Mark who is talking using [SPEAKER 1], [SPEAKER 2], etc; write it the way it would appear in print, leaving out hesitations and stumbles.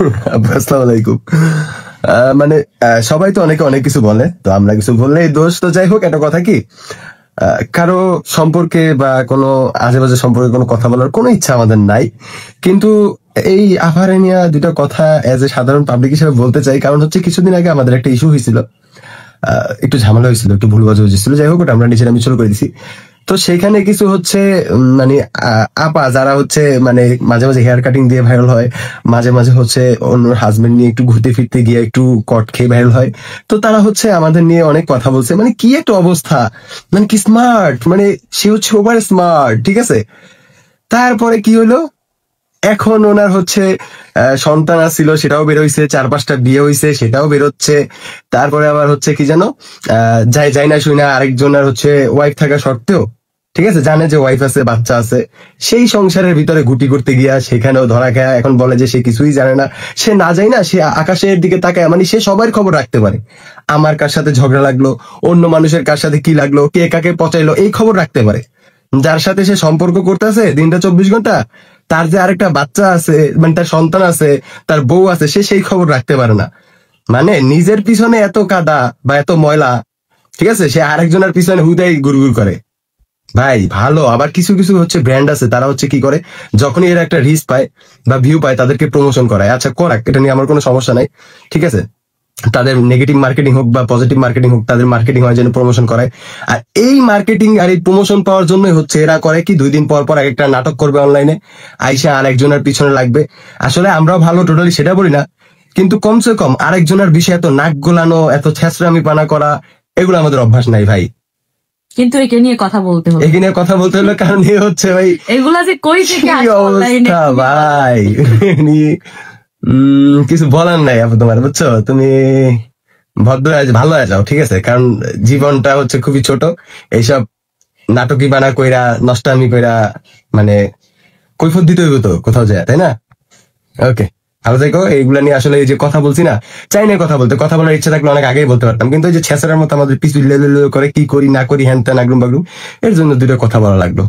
[SPEAKER 1] আসসালামু আলাইকুম। মানে সবাই তো অনেকে অনেক কিছু বলে, তো আমরা কিছু বললেই দোষ। তো যাই হোক, একটা কথা কি, কারো সম্পর্কে বা কোনো আশেপাশে সম্পর্কে কোনো কথা বলার কোনো ইচ্ছা আমাদের নাই, কিন্তু এই আফারে নিয়ে দুটা কথা এজ এ সাধারণ পাবলিক হিসেবে বলতে চাই। কারণ হচ্ছে কিছুদিন আগে আমাদের একটা ইস্যু হয়েছিল, একটু ঝামেলা হয়েছিল, একটু ভুল বাজে হয়েছিল। যাই হোক, ওটা আমরা নিজেরা মিছিল করে দিছি। তো সেখানে কিছু হচ্ছে মানে আপা যারা হচ্ছে মানে মাঝে মাঝে হেয়ার কাটিং দিয়ে ভাইরাল হয়, মাঝে মাঝে হচ্ছে অন্য হাজবেন্ড নিয়ে একটু ঘুরতে ফিরতে গিয়ে একটু কট খেয়ে ভাইরাল হয়। তো তারা হচ্ছে আমাদের নিয়ে অনেক কথা বলছে, মানে কি একটা অবস্থা, মানে কি স্মার্ট, মানে সে হচ্ছে ওভার স্মার্ট, ঠিক আছে। তারপরে কি হলো, এখন ওনার হচ্ছে সন্তান আসছিল, সেটাও বেরোইছে, 4-5টা বিয়ে হয়েছে, সেটাও বেরোচ্ছে। তারপরে আবার হচ্ছে কি জানো, যাই না শুই না আরেকজনের হচ্ছে ওয়াইফ থাকা সত্ত্বেও, ঠিক আছে, জানে যে ওয়াইফ আছে, বাচ্চা আছে, সেই সংসারের ভিতরে গুটি করতে গিয়া সেখানেও ধরা খায়। এখন বলে যে সে কিছুই জানে না, সে না যায় না, সে আকাশের দিকে তাকায়, মানে সে সবার খবর রাখতে পারে। আমার কার সাথে ঝগড়া লাগলো, অন্য মানুষের কার সাথে কি লাগলো, কে কাকে পচাইলো, এই খবর রাখতে পারে। যার সাথে সে সম্পর্ক করতেছে দিনটা 24 ঘন্টা, তার যে আরেকটা বাচ্চা আছে, মানে তার সন্তান আছে, তার বউ আছে, সে সেই খবর রাখতে পারে না। মানে নিজের পিছনে এত কাদা বা এত ময়লা, ঠিক আছে, সে আরেকজনের পিছনে হুদাই গুড়গুড় করে। ভাই ভালো, আবার কিছু কিছু হচ্ছে ব্র্যান্ড আছে, তারা হচ্ছে কি করে, যখনই এরা একটা রিচ পায় বা ভিউ পায়, তাদেরকে প্রমোশন করায়। আচ্ছা করাক, এটা নিয়ে আমার কোনো সমস্যা নাই, ঠিক আছে। তাদের নেগেটিভ মার্কেটিং হোক বা পজিটিভ মার্কেটিং হোক, তাদের মার্কেটিং হয় যেন প্রমোশন করায়। আর এই মার্কেটিং আর এই প্রমোশন পাওয়ার জন্যই হচ্ছে এরা করে কি, 2 দিন পর পর একটা নাটক করবে অনলাইনে, আইসা আরেকজনের পিছনে লাগবে। আসলে আমরাও ভালো, টোটালি সেটা বলি না, কিন্তু কমসে কম আরেকজনের বিষয়ে এত নাক গোলানো, এত ছেঁচড়ামি পানা করা, এগুলো আমাদের অভ্যাস নাই ভাই।
[SPEAKER 2] কিন্তু একে নিয়ে কথা বলতে হলো,
[SPEAKER 1] একে নিয়ে কথা বলতে হলো, কারণ এ হচ্ছে ভাই
[SPEAKER 2] এগুলা যে কই থেকে
[SPEAKER 1] কি
[SPEAKER 2] আসে অনলাইনে
[SPEAKER 1] অবস্থা ভাই। কিছু বলার নাই আপু তোমার, বুঝছো, তুমি ভদ্র ভালো হয়ে যাও, ঠিক আছে। কারণ জীবনটা হচ্ছে খুবই ছোট, এইসব নাটকি বানা কইরা, নষ্টামি কইরা, মানে কৈফত দিতে হইব তো কোথাও যায়, তাই না? ওকে, ভালো থেকো। এইগুলা নিয়ে আসলে এই যে কথা বলছি না, চাই না কথা বলতে, কথা বলার ইচ্ছা থাকলে অনেক আগেই বলতে পারতাম, কিন্তু এই যে ছেঁচড়ার মতো আমাদের পিছু করে কি করি না করি, হ্যান ত্যান আগলুম বাগলুম, এর জন্য 2টা কথা বলা লাগলো।